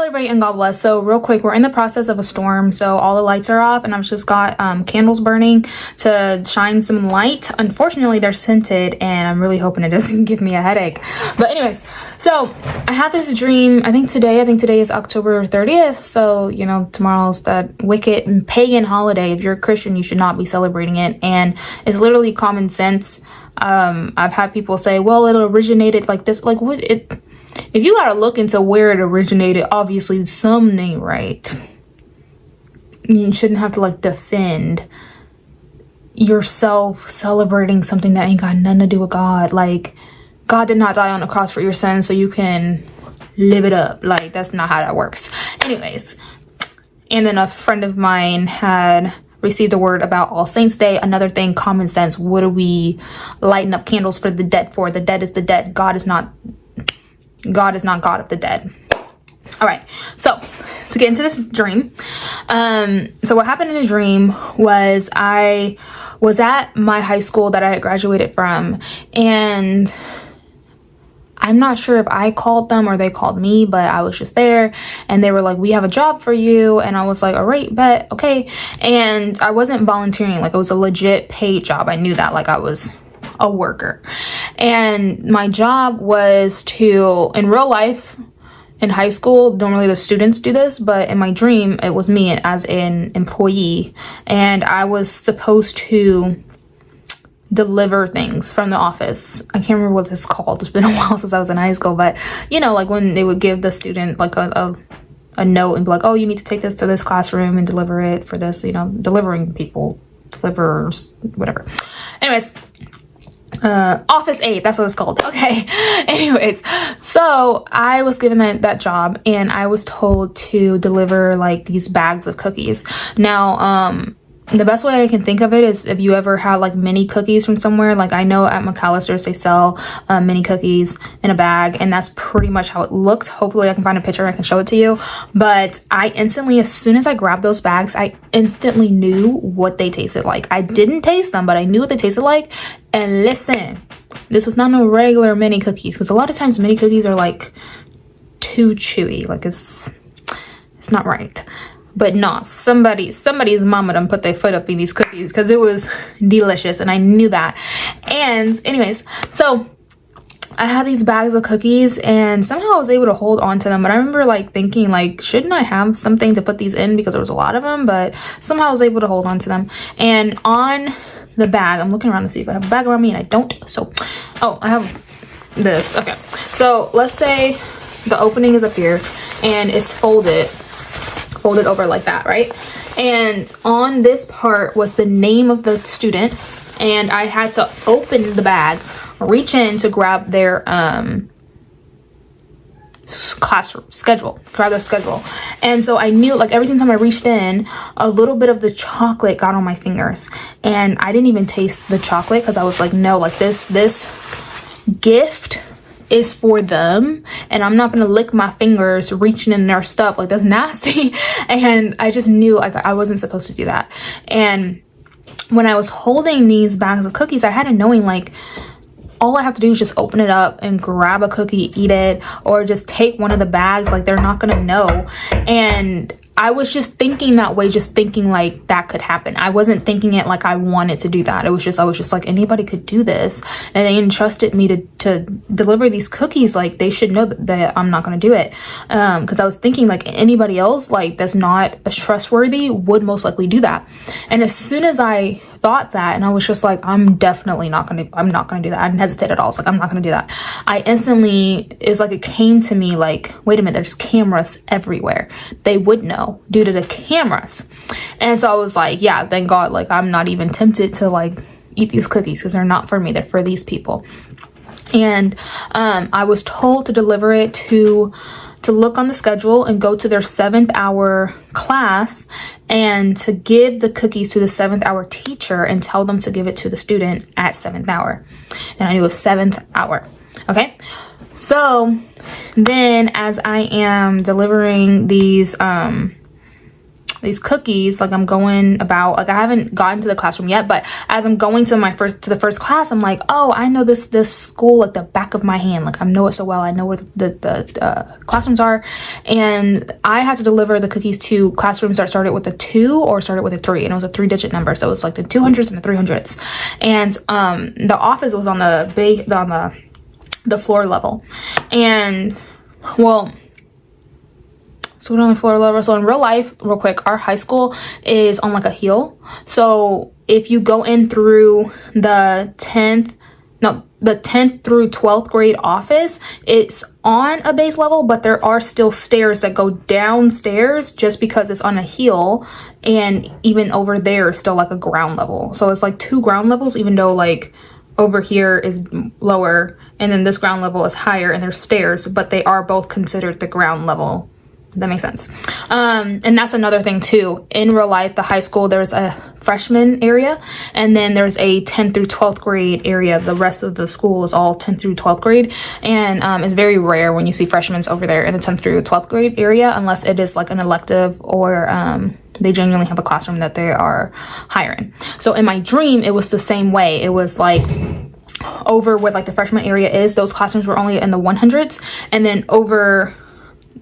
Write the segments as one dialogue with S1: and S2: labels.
S1: everybody and God bless. So real quick, we're in the process of a storm, so all the lights are off and I've just got candles burning to shine some light. Unfortunately, they're scented and I'm really hoping it doesn't give me a headache. But anyways, so I had this dream. I think today is October 30th, so you know, tomorrow's that wicked and pagan holiday. If you're a Christian, you should not be celebrating it, and it's literally common sense. I've had people say, well, it originated like this. Like, what it, if you gotta look into where it originated, obviously something ain't right. You shouldn't have to like defend yourself celebrating something that ain't got nothing to do with God. Like, God did not die on the cross for your sins so you can live it up. Like, that's not how that works. Anyways, and then a friend of mine had received a word about All Saints Day. Another thing, common sense. What are we lighting up candles for the dead for? The dead is the dead. God is not God of the dead. All right, so to get into this dream, so what happened in the dream was I was at my high school that I had graduated from, and I'm not sure if I called them or they called me, but I was just there and they were like, we have a job for you. And I was like, all right, bet, okay. And I wasn't volunteering, like it was a legit paid job. I knew that, like I was a worker. And my job was to, in real life, in high school, normally the students do this, but in my dream, it was me as an employee. And I was supposed to deliver things from the office. I can't remember what this is called. It's been a while since I was in high school, but you know, like when they would give the student like a note and be like, oh, you need to take this to this classroom and deliver it for this, you know, delivering people, deliverers, whatever. Anyways, office aide, that's what it's called. Okay. Anyways, so I was given that job and I was told to deliver like these bags of cookies. Now, the best way I can think of it is if you ever had like mini cookies from somewhere, like I know at McAllister's they sell mini cookies in a bag, and that's pretty much how it looked. Hopefully I can find a picture, I can show it to you. But I instantly, as soon as I grabbed those bags, I instantly knew what they tasted like. I didn't taste them, but I knew what they tasted like. And listen, this was not no regular mini cookies, because a lot of times mini cookies are like too chewy, like it's not right. But no, somebody's mama done put their foot up in these cookies because it was delicious and I knew that. And anyways, so I had these bags of cookies and somehow I was able to hold on to them. But I remember like thinking like, shouldn't I have something to put these in, because there was a lot of them, but somehow I was able to hold on to them. And on the bag, I'm looking around to see if I have a bag around me and I don't. So, oh, I have this. Okay. So let's say the opening is up here and it's folded over like that, right? And on this part was the name of the student, and I had to open the bag, reach in to grab their class schedule, and so I knew like every time I reached in, a little bit of the chocolate got on my fingers, and I didn't even taste the chocolate because I was like, no, like this gift is for them and I'm not gonna lick my fingers reaching in their stuff, like that's nasty. And I just knew like I wasn't supposed to do that. And when I was holding these bags of cookies, I had a knowing like all I have to do is just open it up and grab a cookie, eat it, or just take one of the bags, like they're not gonna know. And I was just thinking that way, just thinking like that could happen. I wasn't thinking it like I wanted to do that. I was just like, anybody could do this. And they entrusted me to deliver these cookies. Like they should know that I'm not going to do it. Because I was thinking like anybody else like that's not as trustworthy would most likely do that. And as soon as I thought that, and I was just like, I'm not gonna do that. I didn't hesitate at all. It's like, I'm not gonna do that. I instantly, it's like it came to me like, wait a minute, there's cameras everywhere. They would know due to the cameras. And so I was like, yeah, thank God, like I'm not even tempted to like eat these cookies because they're not for me, they're for these people. And I was told to deliver it to look on the schedule and go to their 7th hour class and to give the cookies to the 7th hour teacher and tell them to give it to the student at 7th hour. And I knew it was 7th hour. Okay. So then as I am delivering these these cookies, like I'm going about, like I haven't gotten to the classroom yet, but as I'm going to the first class, I'm like, oh, I know this school like the back of my hand. Like I know it so well. I know where the classrooms are, and I had to deliver the cookies to classrooms that started with a 2 or started with a 3, and it was a 3-digit number. So it's like the 200s and the 300s, and the office was on the floor level, and well. So we're on the floor level. So in real life, real quick, our high school is on like a hill. So if you go in through the 10th through 12th grade office, it's on a base level, but there are still stairs that go downstairs just because it's on a hill. And even over there is still like a ground level. So it's like 2 ground levels, even though like over here is lower and then this ground level is higher and there's stairs, but they are both considered the ground level. That makes sense. And that's another thing too. In real life, the high school, there's a freshman area, and then there's a 10th through 12th grade area. The rest of the school is all 10th through 12th grade, and it's very rare when you see freshmen over there in the 10th through 12th grade area, unless it is like an elective or they genuinely have a classroom that they are hiring. So in my dream, it was the same way. It was like over where like the freshman area is, those classrooms were only in the 100s, and then over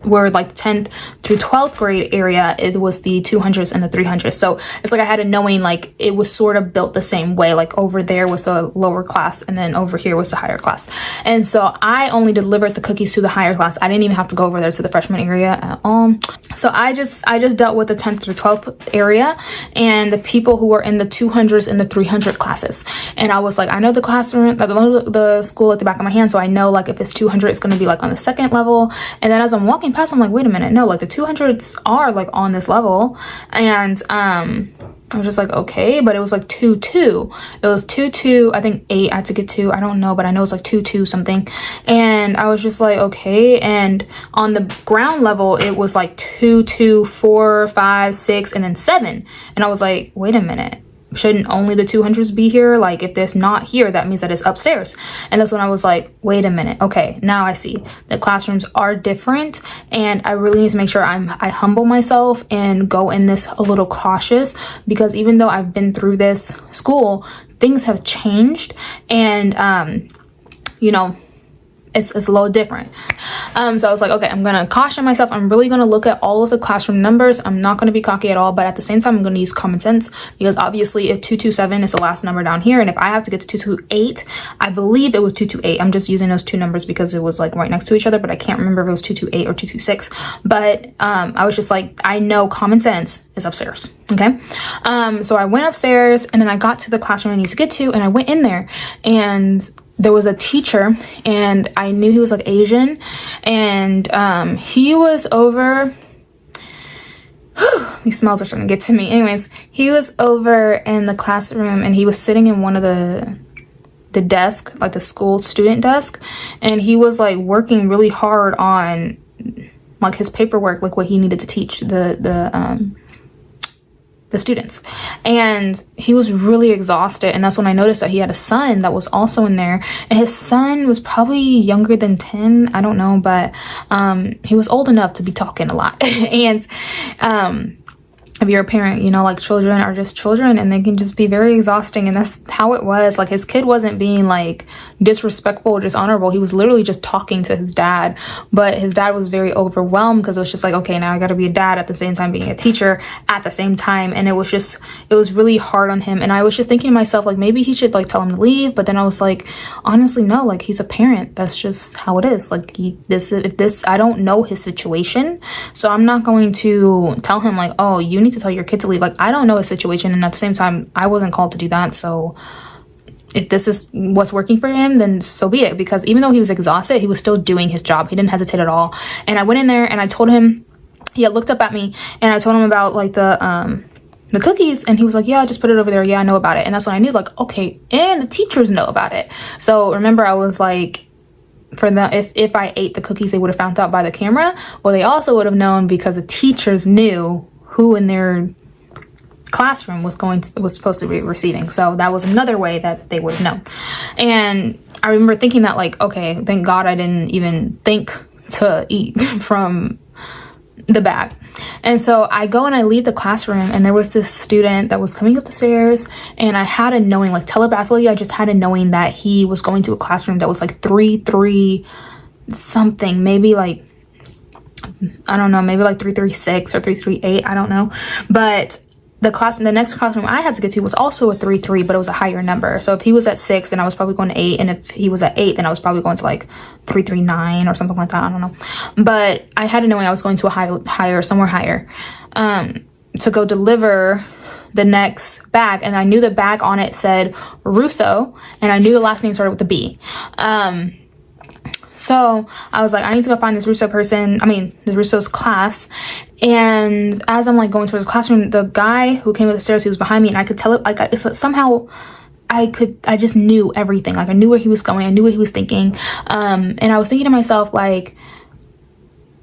S1: where like 10th through 12th grade area, it was the 200s and the 300s. So it's like I had a knowing like it was sort of built the same way, like over there was the lower class and then over here was the higher class. And so I only delivered the cookies to the higher class. I didn't even have to go over there to the freshman area at all. So I just dealt with the 10th through 12th area and the people who were in the 200s and the 300 classes. And I was like, I know the classroom, the school at the back of my hand, so I know like if it's 200, it's going to be like on the second level. And then as I'm walking past, I'm like, wait a minute, no, like the 200s are like on this level. And I was just like, okay, but it was like 2-2. It was 2-2, I think 8 I had to get to, I don't know, but I know it's like 2-2 something. And I was just like, okay. And on the ground level, it was like 2-2, 4, 5, 6, and then 7. And I was like, wait a minute, shouldn't only the 200s be here? Like if there's not here, that means that it's upstairs. And that's when I was like, wait a minute, okay, now I see the classrooms are different, and I really need to make sure I humble myself and go in this a little cautious, because even though I've been through this school, things have changed, and you know, it's a little different. So I was like, okay, I'm gonna caution myself. I'm really gonna look at all of the classroom numbers. I'm not gonna be cocky at all, but at the same time, I'm gonna use common sense, because obviously if 227 is the last number down here, and if I have to get to 228, I believe it was 228. I'm just using those two numbers because it was like right next to each other, but I can't remember if it was 228 or 226. But I was just like, I know common sense is upstairs, okay? So I went upstairs, and then I got to the classroom I need to get to, and I went in there, and there was a teacher, and I knew he was like Asian, and he was over, these smells are starting to get to me. Anyways, he was over in the classroom, and he was sitting in one of the desk, like the school student desk, and he was like working really hard on like his paperwork, like what he needed to teach the students, and he was really exhausted. And that's when I noticed that he had a son that was also in there, and his son was probably younger than 10, I don't know, but he was old enough to be talking a lot. And if you're a parent, you know, like children are just children, and they can just be very exhausting. And that's how it was. Like his kid wasn't being like disrespectful or dishonorable. He was literally just talking to his dad, but his dad was very overwhelmed, because it was just like, okay, now I got to be a dad at the same time being a teacher at the same time. And it was really hard on him. And I was just thinking to myself, like, maybe he should like tell him to leave. But then I was like, honestly, no, like he's a parent. That's just how it is. Like I don't know his situation, so I'm not going to tell him like, oh, you need to tell your kid to leave. Like, I don't know his situation, and at the same time, I wasn't called to do that. So if this is what's working for him, then so be it. Because even though he was exhausted, he was still doing his job. He didn't hesitate at all. And I went in there, and I told him, he had looked up at me, and I told him about like the cookies, and he was like, yeah, I just put it over there. Yeah, I know about it. And that's when I knew, like, okay, and the teachers know about it. So remember, I was like, for them, if I ate the cookies, they would have found out by the camera. Well, they also would have known because the teachers knew who in their classroom was supposed to be receiving. So that was another way that they would have known. And I remember thinking that, like, okay, thank God I didn't even think to eat from the bag. And so I go and I leave the classroom, and there was this student that was coming up the stairs, and I had a knowing, like telepathically, I just had a knowing that he was going to a classroom that was like 3-3 something, maybe like, I don't know, maybe like 336 or 338, I don't know. But the next classroom I had to get to was also a 3-3, but it was a higher number. So if he was at 6, then I was probably going to 8, and if he was at 8, then I was probably going to like 339 or something like that. I don't know, but I had to know I was going to a higher, somewhere higher, to go deliver the next bag. And I knew the bag on it said Russo, and I knew the last name started with a B. So I was like, I need to go find this Russo person, the Russo's class. And as I'm like going towards the classroom, the guy who came up the stairs, he was behind me, and I could tell it, like, somehow I just knew everything. Like, I knew where he was going, I knew what he was thinking. And I was thinking to myself, like,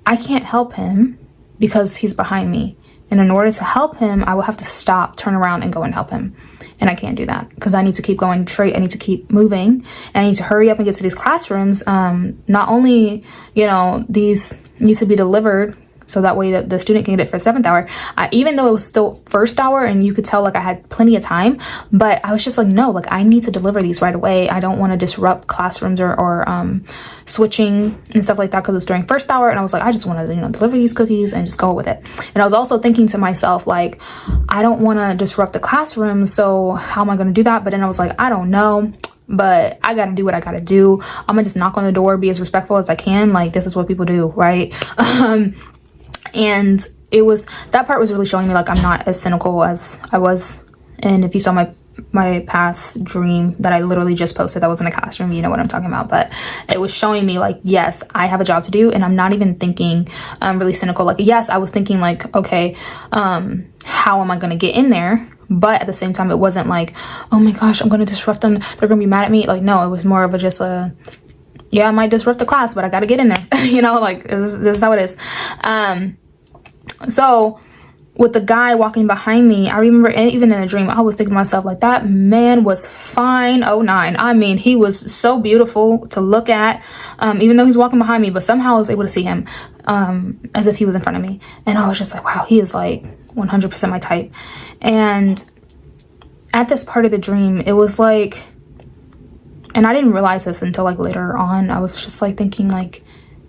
S1: I can't help him because he's behind me. And in order to help him, I will have to stop, turn around, and go and help him. And I can't do that because I need to keep going straight. I need to keep moving, and I need to hurry up and get to these classrooms. Not only, these need to be delivered so that way that the student can get it for 7th hour. Even though it was still 1st hour and you could tell like I had plenty of time, but I was just like, no, like I need to deliver these right away. I don't want to disrupt classrooms or switching and stuff like that because it's during 1st hour. And I was like, I just want to, deliver these cookies and just go with it. And I was also thinking to myself, like, I don't want to disrupt the classroom. So how am I going to do that? But then I was like, I don't know. But I gotta do what I gotta do. I'm gonna just knock on the door, be as respectful as I can. Like, this is what people do, right? And that part was really showing me like I'm not as cynical as I was. And if you saw my past dream that I literally just posted that was in the classroom, you know what I'm talking about. But it was showing me like, yes, I have a job to do, and I'm not even thinking really cynical. Like, yes, I was thinking like, okay, how am I gonna get in there? But at the same time, it wasn't like, oh my gosh, I'm gonna disrupt them, they're gonna be mad at me. Like, no, it was more of yeah, I might disrupt the class, but I gotta get in there. Like this is how it is. So with the guy walking behind me, I remember even in a dream, I was thinking to myself, like, that man was fine. Oh, 9. He was so beautiful to look at, even though he's walking behind me, but somehow I was able to see him as if he was in front of me. And I was just like, wow, he is like 100% my type. And at this part of the dream, it was like, and I didn't realize this until like later on, I was just like thinking like,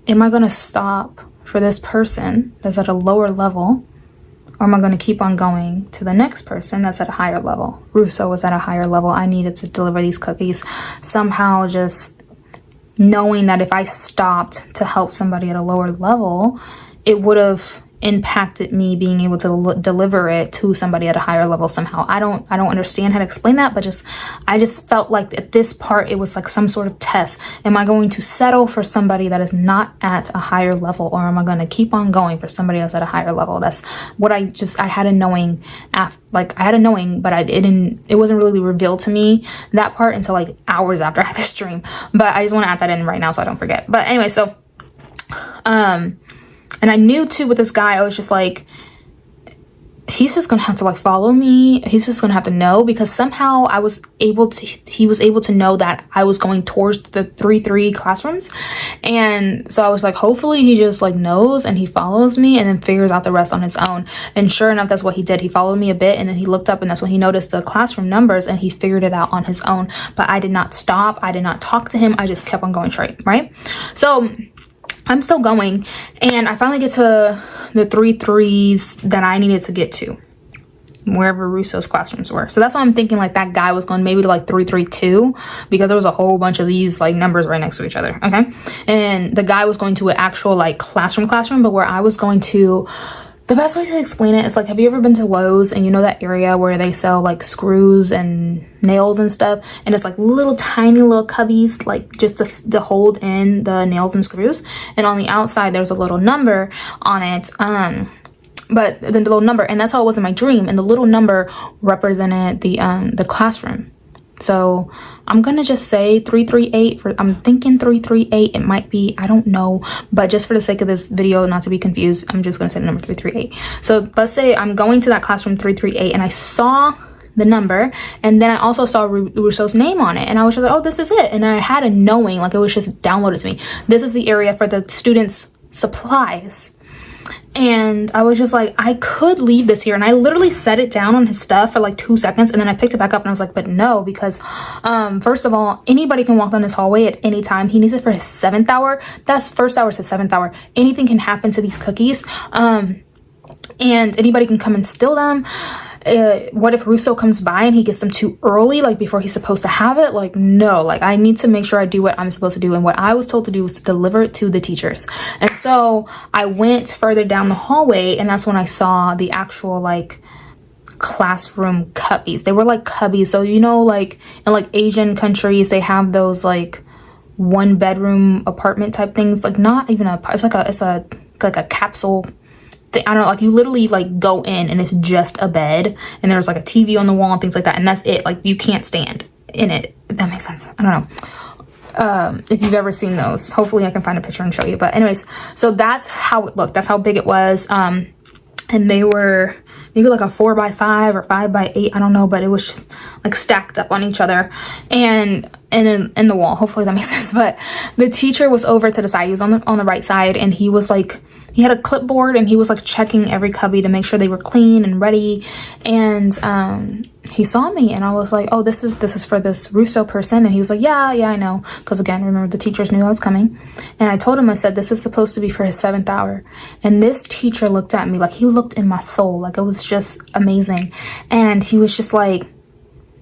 S1: am I gonna stop for this person that's at a lower level, or am I going to keep on going to the next person that's at a higher level? Russo was at a higher level. I needed to deliver these cookies. Somehow just knowing that if I stopped to help somebody at a lower level, it would have impacted me being able to deliver it to somebody at a higher level somehow. I don't understand how to explain that, but I just felt like at this part it was like some sort of test. Am I going to settle for somebody that is not at a higher level, or am I going to keep on going for somebody else at a higher level? That's what I had a knowing but it wasn't really revealed to me, that part, until like hours after I had this dream. But I just want to add that in right now so I don't forget. But anyway, so and I knew too with this guy, I was just like, he's just gonna have to like follow me. He's just gonna have to know, because somehow he was able to know that I was going towards the 3-3 classrooms. And so I was like, hopefully he just like knows and he follows me and then figures out the rest on his own. And sure enough, that's what he did. He followed me a bit, and then he looked up, and that's when he noticed the classroom numbers, and he figured it out on his own. But I did not stop. I did not talk to him. I just kept on going straight, right? So I'm still going, and I finally get to the 3-3s that I needed to get to, wherever Russo's classrooms were. So that's why I'm thinking like that guy was going maybe to like 3-3-2, because there was a whole bunch of these like numbers right next to each other. Okay. And the guy was going to an actual like classroom, but where I was going to, the best way to explain it is like, have you ever been to Lowe's, and you know that area where they sell like screws and nails and stuff, and it's like little tiny little cubbies, like just to hold in the nails and screws, and on the outside there's a little number on it, but then the little number, and that's how it was in my dream, and the little number represented the classroom. So I'm gonna just say 338 I'm thinking 338. It might be, I don't know, but just for the sake of this video, not to be confused, I'm just gonna say the number 338. So let's say I'm going to that classroom 338, and I saw the number, and then I also saw Russo's name on it, and I was just like, oh, this is it. And then I had a knowing, like it was just downloaded to me, this is the area for the students' supplies. And I was just like, I could leave this here. And I literally set it down on his stuff for like 2 seconds, and then I picked it back up and I was like, but no, because first of all, anybody can walk down this hallway at any time. He needs it for his 7th hour. That's first hour to 7th hour. Anything can happen to these cookies, and anybody can come and steal them. What if Russo comes by and he gets them too early, like before he's supposed to have it? Like, no, like I need to make sure I do what I'm supposed to do. And what I was told to do was to deliver it to the teachers. And so I went further down the hallway, and that's when I saw the actual like classroom cubbies. They were like cubbies. So, you know, like in like Asian countries, they have those like 1-bedroom apartment type things. Like not even it's like a capsule thing. I don't know, like you literally like go in and it's just a bed, and there's like a TV on the wall and things like that, and that's it. Like you can't stand in it, if that makes sense. I don't know if you've ever seen those. Hopefully I can find a picture and show you. But anyways, so that's how it looked. That's how big it was. And they were maybe like a 4x5 or 5x8, I don't know, but it was just like stacked up on each other and in the wall. Hopefully that makes sense. But the teacher was over to the side. He was on the right side, and he was like, he had a clipboard, and he was like checking every cubby to make sure they were clean and ready. And he saw me, and I was like, oh, this is for this Russo person. And he was like, yeah, I know, because again, remember, the teachers knew I was coming. And I told him, I said, this is supposed to be for his 7th hour. And this teacher looked at me, like he looked in my soul, like it was just amazing. And he was just like,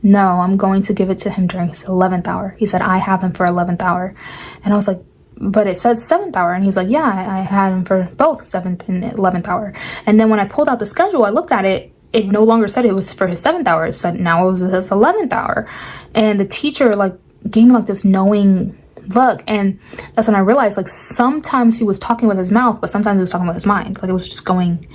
S1: no, I'm going to give it to him during his 11th hour. He said, I have him for 11th hour. And I was like, but it says 7th hour. And he's like, yeah, I had him for both 7th and 11th hour. And then when I pulled out the schedule, I looked at it, it no longer said it was for his 7th hour. It said now it was his 11th hour. And the teacher like gave me like this knowing look. And that's when I realized, like, sometimes he was talking with his mouth, but sometimes he was talking with his mind. Like it was just going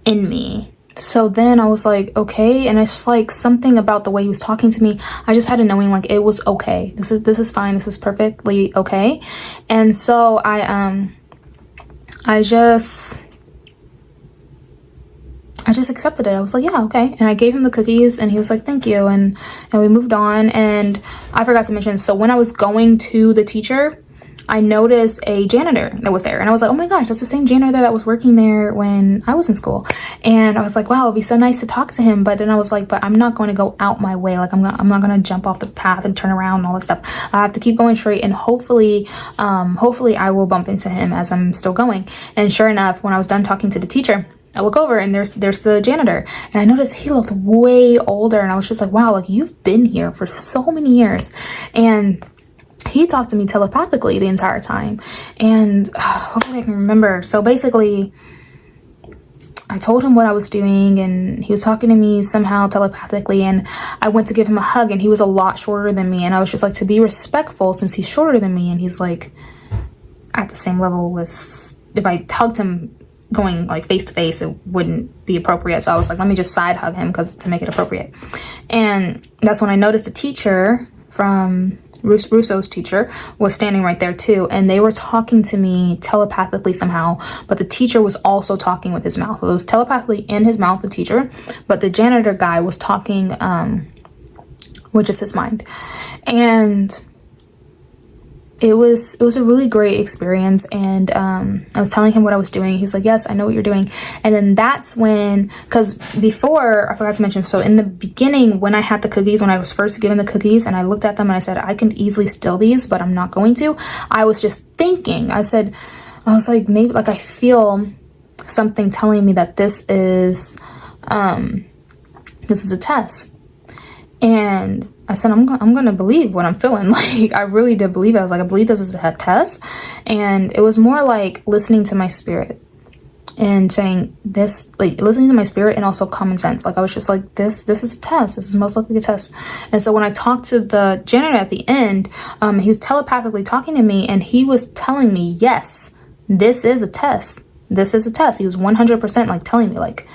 S1: in me. So then I was like, okay. And it's just like something about the way he was talking to me, I just had a knowing, like, it was okay. This is fine. This is perfectly okay. And so I just accepted it. I was like, yeah, okay. And I gave him the cookies, and he was like, thank you. And we moved on. And I forgot to mention, so when I was going to the teacher, I noticed a janitor that was there, and I was like, oh my gosh, that's the same janitor that was working there when I was in school. And I was like, wow, it'd be so nice to talk to him. But then I was like, but I'm not going to go out my way. Like I'm not going to jump off the path and turn around and all that stuff. I have to keep going straight, and hopefully I will bump into him as I'm still going. And sure enough, when I was done talking to the teacher, I look over, and there's the janitor, and I noticed he looked way older, and I was just like, wow, like you've been here for so many years. And he talked to me telepathically the entire time, and hopefully I can remember. So basically, I told him what I was doing, and he was talking to me somehow telepathically, and I went to give him a hug, and he was a lot shorter than me, and I was just like, to be respectful since he's shorter than me, and he's like at the same level as, if I hugged him going like face to face, it wouldn't be appropriate. So I was like, let me just side hug him to make it appropriate. And that's when I noticed the teacher from Russo's teacher was standing right there too, and they were talking to me telepathically somehow, but the teacher was also talking with his mouth. So it was telepathically in his mouth, the teacher, but the janitor guy was talking with just his mind. And it was a really great experience. And I was telling him what I was doing. He's like, yes, I know what you're doing. And then that's when, because before, I forgot to mention, so in the beginning, when I had the cookies, when I was first given the cookies, and I looked at them and I said, I can easily steal these, but I'm not going to. I was just thinking, I was like, maybe, like, I feel something telling me that this is a test. And I said, I'm going to believe what I'm feeling. Like, I really did believe it. I was like, I believe this is a test. And it was more like listening to my spirit and saying this, like listening to my spirit, and also common sense. Like, I was just like, this is a test. This is most likely a test. And so when I talked to the janitor at the end, he was telepathically talking to me, and he was telling me, yes, this is a test. This is a test. He was 100% like telling me, like,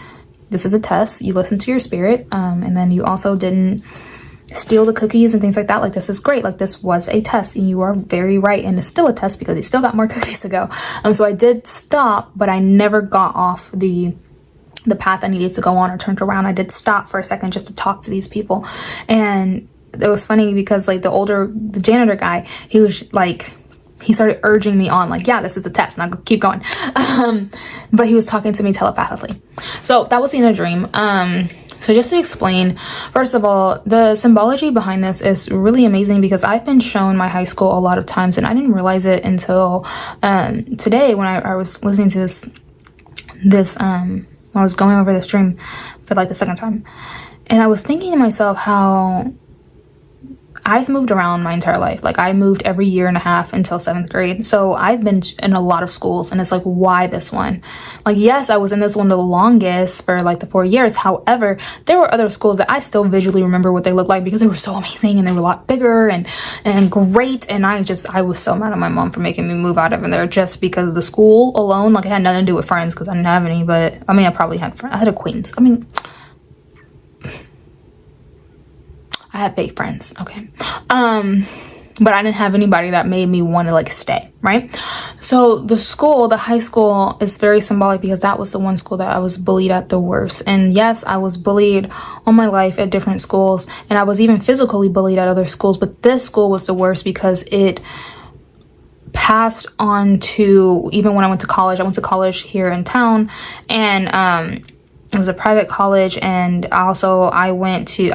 S1: this is a test. You listen to your spirit. And then you also didn't steal the cookies and things like that. Like, this is great. Like, this was a test, and you are very right. And it's still a test because you still got more cookies to go. So I did stop, but I never got off the path I needed to go on or turned around. I did stop for a second just to talk to these people. And it was funny because, like, the janitor guy, he was like, he started urging me on, like, yeah, this is the test, now keep going. But he was talking to me telepathically. So that was in a dream. So just to explain, first of all, the symbology behind this is really amazing, because I've been shown my high school a lot of times and I didn't realize it until today when I was listening to this when I was going over this dream for like the second time. And I was thinking to myself how I've moved around my entire life. Like, I moved every year and a half until 7th grade. So I've been in a lot of schools, and it's like, why this one? Like, yes, I was in this one the longest for like the 4 years. However, there were other schools that I still visually remember what they looked like, because they were so amazing and they were a lot bigger and great. And I was so mad at my mom for making me move out of there just because of the school alone. Like, it had nothing to do with friends, because I didn't have any, but I mean, I probably had friends. I had acquaintances. I mean, I had fake friends, okay, but I didn't have anybody that made me want to like stay, right? So the high school is very symbolic, because that was the one school that I was bullied at the worst. And yes, I was bullied all my life at different schools, and I was even physically bullied at other schools, but this school was the worst because it passed on to, even when I went to college here in town, and it was a private college. And also I went to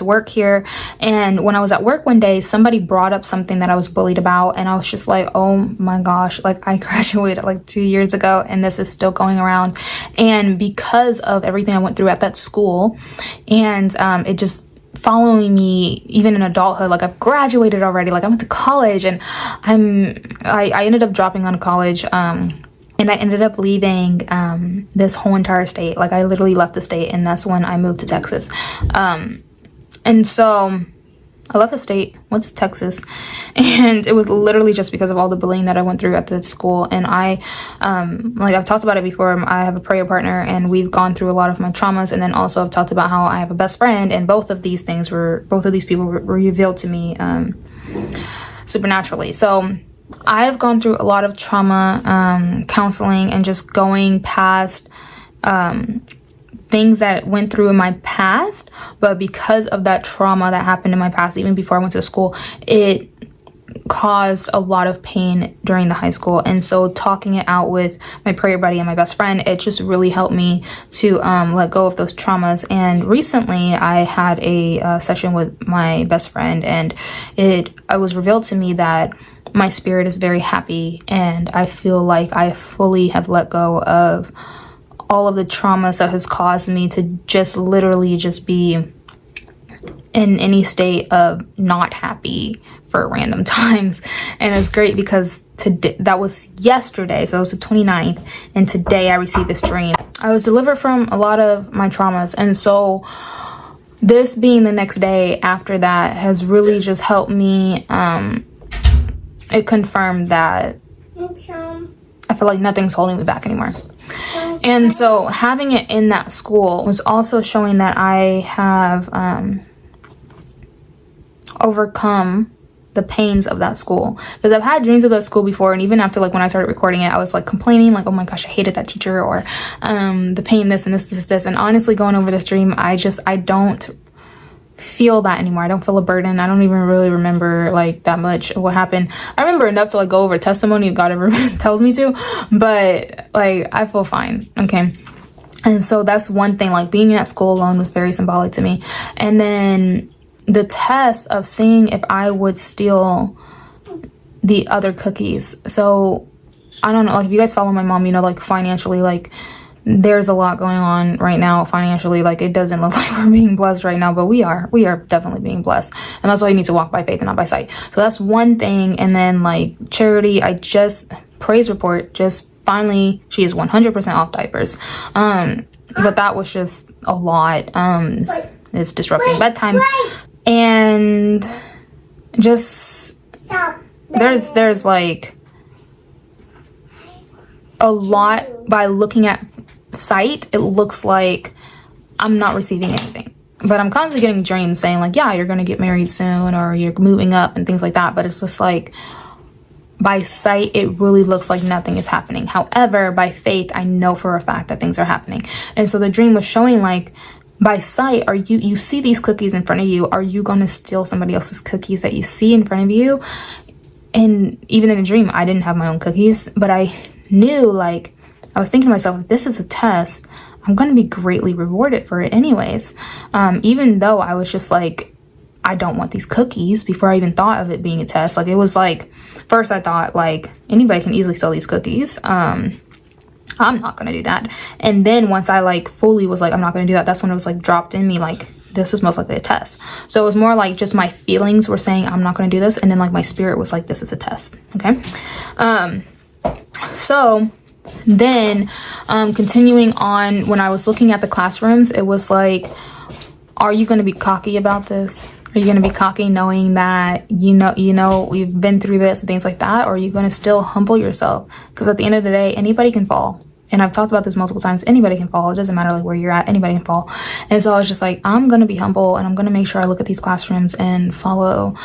S1: work here. And when I was at work one day, somebody brought up something that I was bullied about. And I was just like, oh my gosh, like, I graduated like 2 years ago and this is still going around. And because of everything I went through at that school, and it just following me even in adulthood, like, I've graduated already, like, I went to college, and I ended up dropping out of college, and I ended up leaving this whole entire state. Like, I literally left the state, and that's when I moved to Texas. And so I left the state, went to Texas, and it was literally just because of all the bullying that I went through at the school. And I, like, I've talked about it before, I have a prayer partner, and we've gone through a lot of my traumas. And then also I've talked about how I have a best friend, and both of these people were revealed to me supernaturally. So I've gone through a lot of trauma counseling, and just going past things that went through in my past. But because of that trauma that happened in my past, even before I went to school, it caused a lot of pain during the high school. And so talking it out with my prayer buddy and my best friend, it just really helped me to let go of those traumas. And recently I had a session with my best friend, and it was revealed to me that my spirit is very happy, and I feel like I fully have let go of all of the traumas that has caused me to just literally just be in any state of not happy for random times. And it's great because today, that was yesterday, so it was the 29th, and today I received this dream. I was delivered from a lot of my traumas, and so this being the next day after that has really just helped me. It confirmed that I feel like nothing's holding me back anymore. And so having it in that school was also showing that I have overcome the pains of that school, because I've had dreams of that school before, and even after, like, when I started recording it, I was like complaining, like, oh my gosh, I hated that teacher, or the pain, this and this. And honestly, going over this dream, I don't feel that anymore. I don't feel a burden. I don't even really remember like that much of what happened. I remember enough to like go over testimony if God ever tells me to, but like I feel fine. Okay. And so that's one thing, like being at school alone was very symbolic to me. And then the test of seeing if I would steal the other cookies. So I don't know, like if you guys follow my mom, you know, like financially, like there's a lot going on right now financially. Like it doesn't look like we're being blessed right now, but we are definitely being blessed. And that's why you need to walk by faith and not by sight. So that's one thing. And then like charity, praise report, just finally, she is 100% off diapers. But that was just a lot. It's disrupting bedtime. And just there's like a lot. By looking at sight, it looks like I'm not receiving anything, but I'm constantly getting dreams saying like, yeah, you're gonna get married soon, or you're moving up and things like that. But it's just like by sight, it really looks like nothing is happening. However, by faith, I know for a fact that things are happening. And so the dream was showing like, by sight, you see these cookies in front of you, are you gonna steal somebody else's cookies that you see in front of you? And even in a dream, I didn't have my own cookies, but I knew, like, I was thinking to myself, if this is a test, I'm going to be greatly rewarded for it anyways. Even though I was just like, I don't want these cookies before I even thought of it being a test. Like, it was like, first I thought, like, anybody can easily sell these cookies. I'm not going to do that. And then once I like fully was like, I'm not going to do that, that's when it was like dropped in me, like, this is most likely a test. So it was more like just my feelings were saying I'm not going to do this, and then like my spirit was like, this is a test. Okay. So then continuing on, when I was looking at the classrooms, it was like, are you going to be cocky about this? Are you going to be cocky knowing that you know we've been through this and things like that? Or are you going to still humble yourself? Because at the end of the day, anybody can fall. And I've talked about this multiple times. Anybody can fall. It doesn't matter like where you're at. Anybody can fall. And so I was just like, I'm going to be humble, and I'm going to make sure I look at these classrooms and follow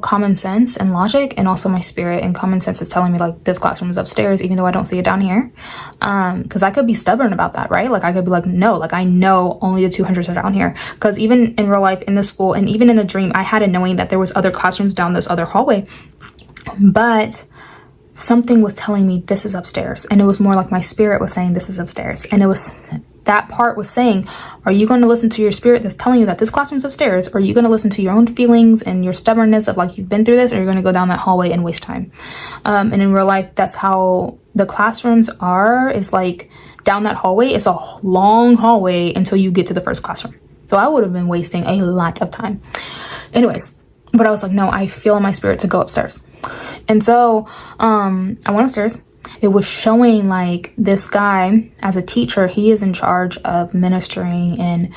S1: common sense and logic, and also my spirit. And common sense is telling me like, this classroom is upstairs, even though I don't see it down here. Because I could be stubborn about that, right? Like, I could be like, no, like, I know only the 200s are down here. Because even in real life, in the school, and even in the dream, I had a knowing that there was other classrooms down this other hallway. But something was telling me this is upstairs, and it was more like my spirit was saying this is upstairs. And it was, that part was saying, are you going to listen to your spirit that's telling you that this classroom's upstairs, or are you going to listen to your own feelings and your stubbornness of like, you've been through this, or you're going to go down that hallway and waste time? And in real life, that's how the classrooms are. Is like, down that hallway, it's a long hallway until you get to the first classroom. So I would have been wasting a lot of time anyways. But I was like, no, I feel in my spirit to go upstairs. And so I went upstairs. It was showing like this guy, as a teacher, he is in charge of ministering and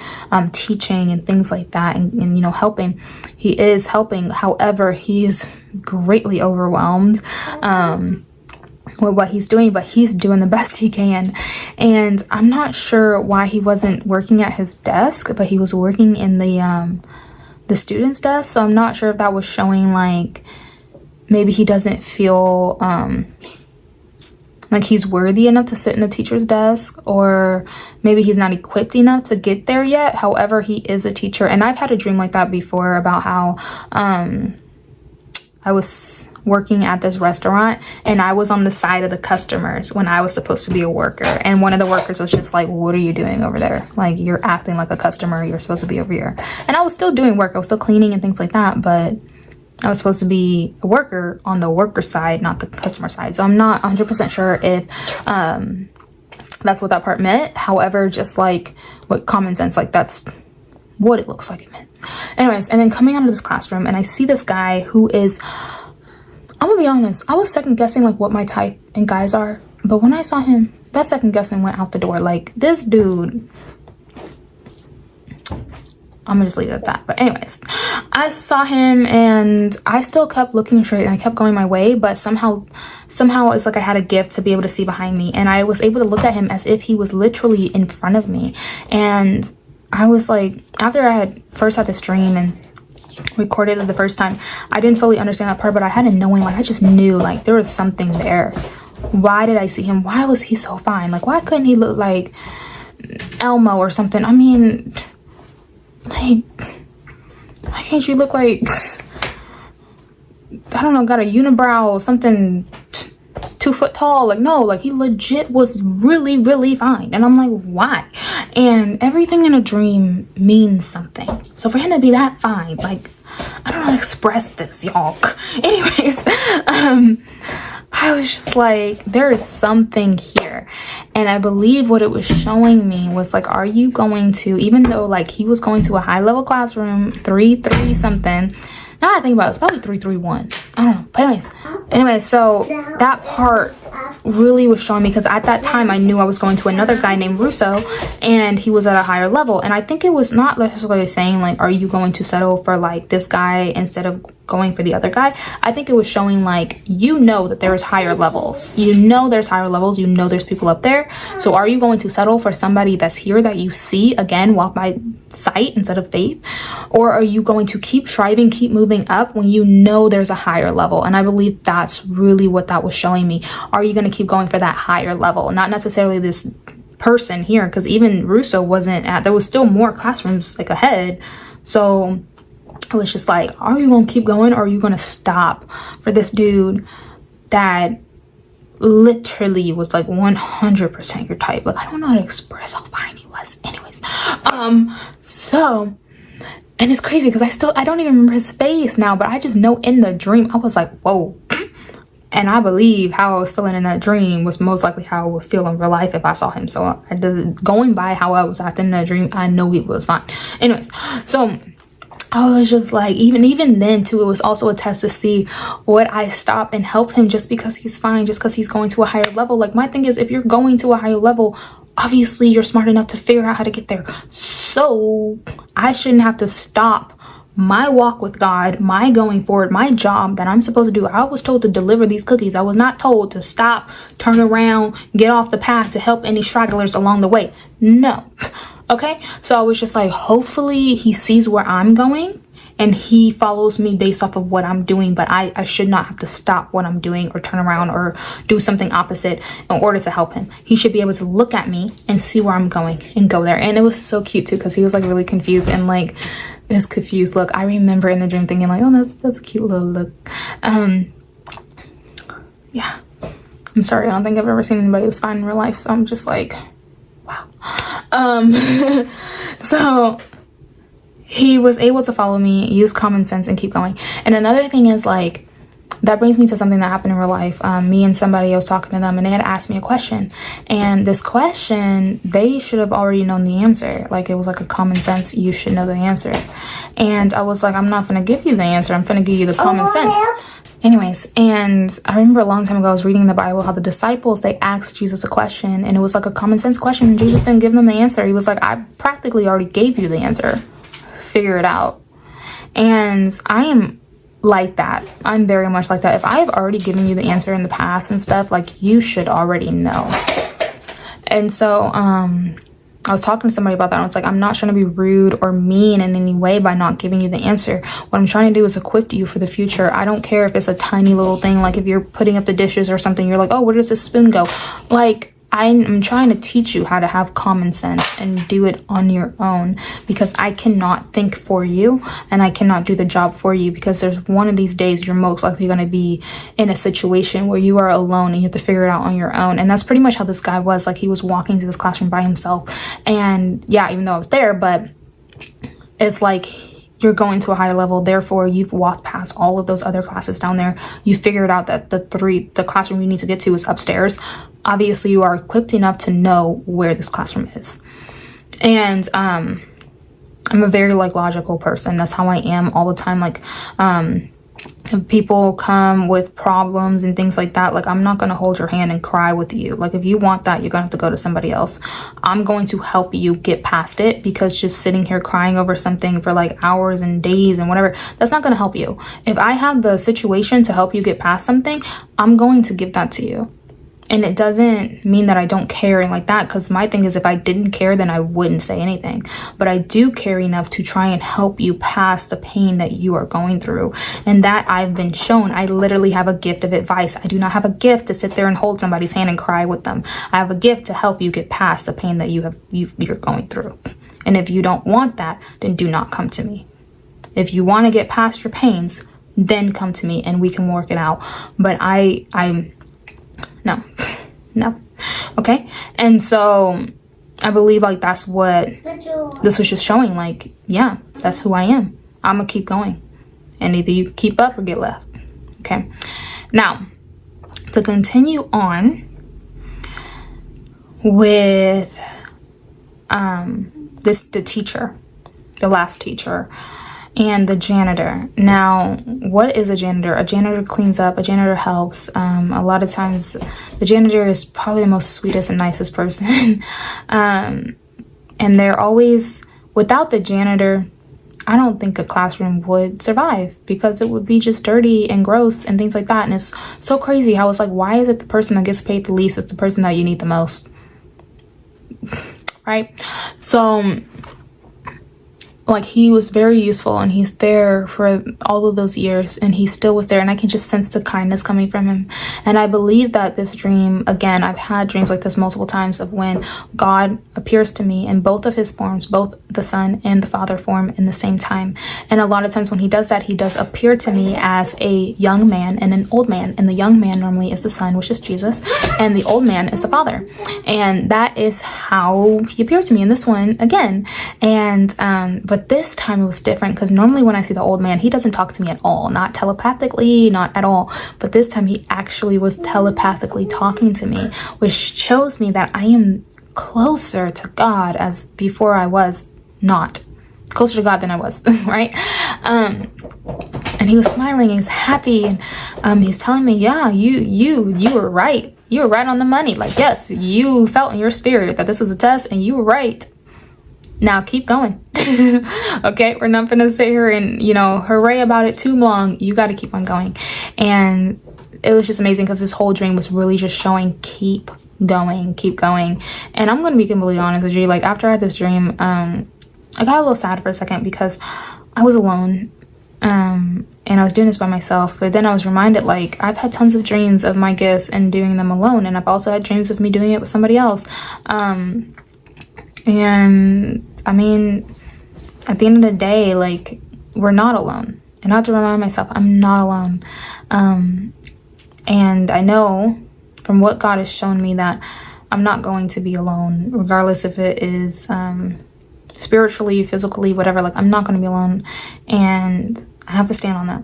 S1: teaching and things like that, and you know, helping. He is helping. However, he is greatly overwhelmed with what he's doing, but he's doing the best he can. And I'm not sure why he wasn't working at his desk, but he was working in the student's desk. So I'm not sure if that was showing like, maybe he doesn't feel like he's worthy enough to sit in the teacher's desk, or maybe he's not equipped enough to get there yet. However, he is a teacher. And I've had a dream like that before, about how I was working at this restaurant, and I was on the side of the customers when I was supposed to be a worker. And one of the workers was just like, what are you doing over there? Like, you're acting like a customer. You're supposed to be over here. And I was still doing work. I was still cleaning and things like that, but I was supposed to be a worker on the worker side, not the customer side. So I'm not 100% sure if that's what that part meant. However, just like what common sense, like that's what it looks like it meant. Anyways, and then coming out of this classroom, and I see this guy who is, I'm gonna be honest, I was second guessing like what my type and guys are. But when I saw him, that second guessing went out the door. Like, this dude, I'm gonna just leave it at that. But anyways, I saw him, and I still kept looking straight, and I kept going my way, but somehow it's like I had a gift to be able to see behind me, and I was able to look at him as if he was literally in front of me. And I was like, after I had first had this dream and recorded it the first time, I didn't fully understand that part, but I had a knowing, like I just knew like there was something there. Why did I see him? Why was he so fine? Like, why couldn't he look like Elmo or something? I mean, like, why can't you look like, I don't know, got a unibrow, something 2 foot tall? Like, no, like he legit was really, really fine. And I'm like, why? And everything in a dream means something. So for him to be that fine, like, I don't know how to express this, y'all. Anyways, I was just like, there is something here. And I believe what it was showing me was like, are you going to, even though like he was going to a high level classroom, 3-3 something. Now I think about it, it's probably 3-3-1. I don't know. But anyways, so that part really was showing me, because at that time I knew I was going to another guy named Russo, and he was at a higher level. And I think it was not necessarily saying like, are you going to settle for like this guy instead of going for the other guy? I think it was showing like, you know that there's higher levels. You know there's higher levels. You know there's people up there. So are you going to settle for somebody that's here that you see, again, walk by sight instead of faith? Or are you going to keep striving, keep moving up when you know there's a higher level? And I believe that's really what that was showing me. Are you going to keep going for that higher level? Not necessarily this person here, because even Russo wasn't at, there was still more classrooms like ahead. So I was just like, are you gonna keep going or are you gonna stop for this dude that literally was like 100% your type? Like, I don't know how to express how fine he was. Anyways, so, and it's crazy because I don't even remember his face now, but I just know in the dream I was like, whoa. And I believe how I was feeling in that dream was most likely how I would feel in real life if I saw him. So going by how I was acting in that dream, I know he was fine. Anyways, so I was just like, even then too, it was also a test to see would I stop and help him just because he's fine, just because he's going to a higher level. Like, my thing is, if you're going to a higher level, obviously you're smart enough to figure out how to get there. So I shouldn't have to stop my walk with God, my going forward, my job that I'm supposed to do. I was told to deliver these cookies. I was not told to stop, turn around, get off the path to help any stragglers along the way. No. Okay, so I was just like, hopefully he sees where I'm going and he follows me based off of what I'm doing, but I should not have to stop what I'm doing or turn around or do something opposite in order to help him. He should be able to look at me and see where I'm going and go there. And it was so cute too, because he was like really confused and like this confused look. I remember in the dream thinking like, oh, that's a cute little look. Yeah, I'm sorry, I don't think I've ever seen anybody who's fine in real life, so I'm just like, wow. So he was able to follow me, use common sense, and keep going. And another thing is, like, that brings me to something that happened in real life. Me and somebody, I was talking to them and they had asked me a question, and this question they should have already known the answer. Like, it was like a common sense, you should know the answer. And I was like, I'm not gonna give you the answer, I'm gonna give you the common sense. Anyways, and I remember a long time ago I was reading in the Bible how the disciples, they asked Jesus a question, and it was like a common sense question, and Jesus didn't give them the answer. He was like, I practically already gave you the answer, figure it out. And I am like that. I'm very much like that. If I have already given you the answer in the past and stuff, like, you should already know. And so I was talking to somebody about that, and it's like, I'm not trying to be rude or mean in any way by not giving you the answer. What I'm trying to do is equip you for the future. I don't care if it's a tiny little thing, like if you're putting up the dishes or something, you're like, oh, where does this spoon go? Like, I'm trying to teach you how to have common sense and do it on your own, because I cannot think for you and I cannot do the job for you, because there's one of these days you're most likely going to be in a situation where you are alone and you have to figure it out on your own. And that's pretty much how this guy was. Like, he was walking to this classroom by himself, and yeah, even though I was there, but it's like, you're going to a higher level, therefore you've walked past all of those other classes down there. You figured out that the classroom you need to get to is upstairs. Obviously you are equipped enough to know where this classroom is. And I'm a very like logical person. That's how I am all the time. Like, if people come with problems and things like that, like, I'm not going to hold your hand and cry with you. Like, if you want that, you're going to have to go to somebody else. I'm going to help you get past it, because just sitting here crying over something for like hours and days and whatever, that's not going to help you. If I have the situation to help you get past something, I'm going to give that to you. And it doesn't mean that I don't care and like that, because my thing is, if I didn't care, then I wouldn't say anything. But I do care enough to try and help you pass the pain that you are going through. And that I've been shown. I literally have a gift of advice. I do not have a gift to sit there and hold somebody's hand and cry with them. I have a gift to help you get past the pain that you're going through. And if you don't want that, then do not come to me. If you want to get past your pains, then come to me and we can work it out. But I'm no. Okay. And so I believe like that's what this was just showing. Like, yeah, that's who I am. I'm gonna keep going, and either you keep up or get left. Okay. Now, to continue on with the teacher, the last teacher, and the janitor. Now, what is a janitor? A janitor cleans up, a janitor helps. A lot of times the janitor is probably the most sweetest and nicest person. And they're always, without the janitor, I don't think a classroom would survive, because it would be just dirty and gross and things like that. And it's so crazy how it's like, why is it the person that gets paid the least is the person that you need the most? Right? So like he was very useful, and he's there for all of those years, and he still was there, and I can just sense the kindness coming from him. And I believe that this dream, again, I've had dreams like this multiple times, of when God appears to me in both of his forms, both the Son and the Father form in the same time. And a lot of times when he does that, he does appear to me as a young man and an old man, and the young man normally is the Son, which is Jesus, and the old man is the Father. And that is how he appeared to me in this one again. And but this time it was different, because normally when I see the old man, he doesn't talk to me at all, not telepathically, not at all. But this time he actually was telepathically talking to me, which shows me that I am closer to God as before I was not. Closer to God than I was, right? And he was smiling, he's happy, and he's telling me, yeah, you were right. You were right on the money. Like, yes, you felt in your spirit that this was a test, and you were right. Now keep going. Okay, we're not gonna sit here and, you know, hooray about it too long. You got to keep on going. And it was just amazing, because this whole dream was really just showing keep going. And I'm gonna be completely honest with you, like after I had this dream, I got a little sad for a second, because I was alone, and I was doing this by myself. But then I was reminded, like, I've had tons of dreams of my gifts and doing them alone, and I've also had dreams of me doing it with somebody else. And I mean, at the end of the day, like, we're not alone. And I have to remind myself, I'm not alone. And I know from what God has shown me that I'm not going to be alone, regardless if it is spiritually, physically, whatever. Like, I'm not going to be alone. And I have to stand on that.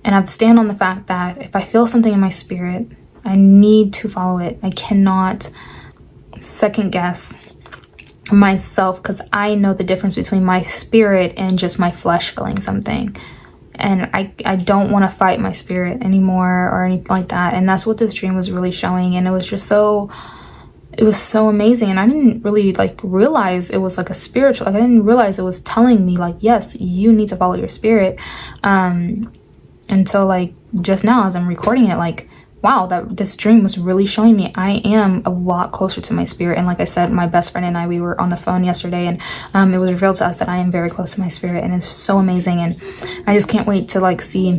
S1: And I have to stand on the fact that if I feel something in my spirit, I need to follow it. I cannot second guess myself, because I know the difference between my spirit and just my flesh feeling something. And I don't want to fight my spirit anymore or anything like that. And that's what this dream was really showing. And it was just so, it was so amazing. And I didn't really like realize it was like a spiritual, like I didn't realize it was telling me like, yes, you need to follow your spirit, until like just now as I'm recording it, like, wow, that this dream was really showing me I am a lot closer to my spirit. And like I said, my best friend and I, we were on the phone yesterday, and it was revealed to us that I am very close to my spirit, and it's so amazing. And I just can't wait to like see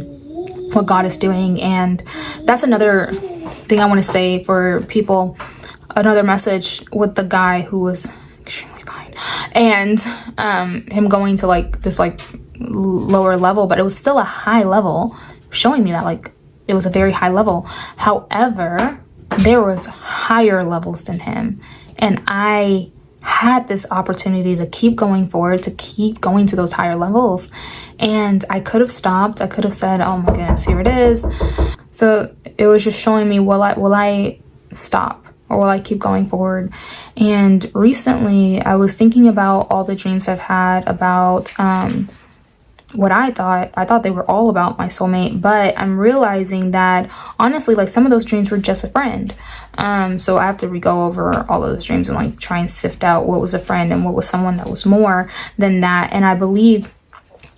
S1: what God is doing. And that's another thing I want to say for people, another message with the guy who was extremely fine, and him going to like this like lower level, but it was still a high level, showing me that like it was a very high level. However, there was higher levels than him, and I had this opportunity to keep going forward, to keep going to those higher levels. And I could have stopped. I could have said, oh my goodness, here it is. So it was just showing me, will I stop, or will I keep going forward? And recently I was thinking about all the dreams I've had about what I thought they were all about my soulmate, but I'm realizing that honestly, like, some of those dreams were just a friend. So I have to go over all of those dreams and like try and sift out what was a friend and what was someone that was more than that. And I believe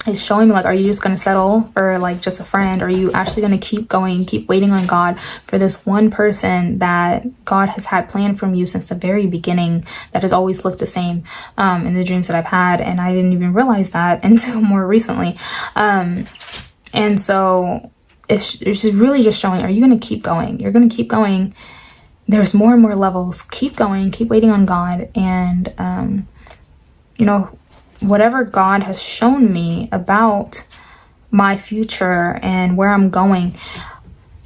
S1: it's showing me, like, are you just going to settle for like just a friend? Or are you actually going to keep going, keep waiting on God for this one person that God has had planned from you since the very beginning, that has always looked the same in the dreams that I've had? And I didn't even realize that until more recently. And so it's just really just showing, are you going to keep going? You're going to keep going. There's more and more levels. Keep going, keep waiting on God. And, you know, whatever God has shown me about my future and where I'm going,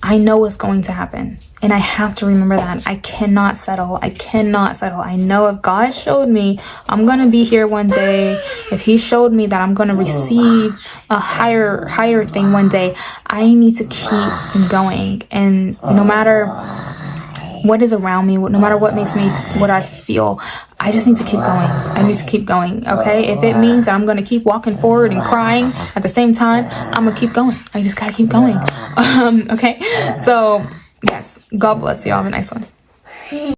S1: I know it's going to happen. And I have to remember that. I cannot settle. I cannot settle. I know if God showed me I'm going to be here one day, if he showed me that I'm going to receive a higher thing one day, I need to keep going. And no matter what is around me, no matter what makes me, what I feel, I just need to keep going. I need to keep going, okay? If it means that I'm going to keep walking forward and crying at the same time, I'm going to keep going. I just got to keep going. Okay? So, yes. God bless you. Have a nice one.